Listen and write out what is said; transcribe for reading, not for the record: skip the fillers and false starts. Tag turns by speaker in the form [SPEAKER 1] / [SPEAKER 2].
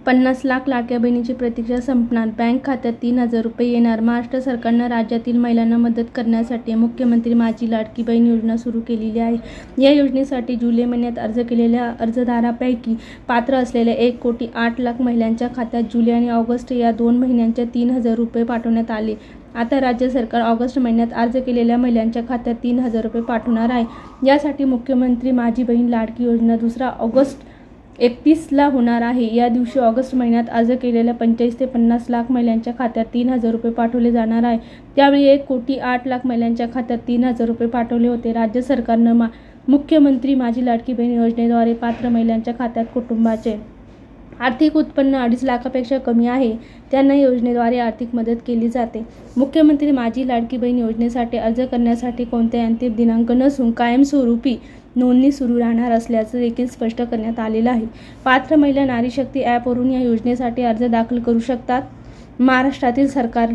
[SPEAKER 1] 50 लाख लाडक्या बहिणीची प्रतीक्षा संपणार, बँक खात्यात 3,000 रुपये येणार. महाराष्ट्र सरकारनं राज्यातील महिलांना मदत करण्यासाठी मुख्यमंत्री माझी लाडकी बहीण योजना सुरू केलेली आहे. या योजनेसाठी जुलै महिन्यात अर्ज केलेल्या अर्जदारांपैकी पात्र असलेल्या 1,08,00,000 महिलांच्या खात्यात जुलै आणि ऑगस्ट या 2 महिन्यांच्या 3,000 रुपये पाठवण्यात आले. आता राज्य सरकार ऑगस्ट महिन्यात अर्ज केलेल्या महिलांच्या खात्यात 3,000 रुपये पाठवणार आहे. यासाठी मुख्यमंत्री माझी बहीण लाडकी योजना 2 ऑगस्ट 31 होणार आहे. या दिवशी ऑगस्ट महिन्यात अर्ज केलेल्या 45 ते 50 लाख महिलांच्या खात्यात 3,000 रुपये पाठवले जाणार आहे. त्यावेळी 1,08,00,000 महिलांच्या खात्यात 3,000 रुपये पाठवले होते. राज्य सरकारनं मुख्यमंत्री माझी लाडकी बहीण योजनेद्वारे पात्र महिलांच्या खात्यात कुटुंबाचे आर्थिक उत्पन्न 2.5 लाखापेक्षा कमी आहे त्यांना योजनेद्वारे आर्थिक मदत केली जाते. मुख्यमंत्री माझी लाडकी बहीण योजनेसाठी अर्ज करण्यासाठी कोणत्याही अंतिम दिनांक नसून कायमस्वरूपी नोंदणी सुरू राहणार असल्याचं देखील स्पष्ट करण्यात आलेलं आहे. पात्र महिला नारी शक्ती ॲपवरून या योजनेसाठी अर्ज दाखल करू शकतात. महाराष्ट्रातील सरकार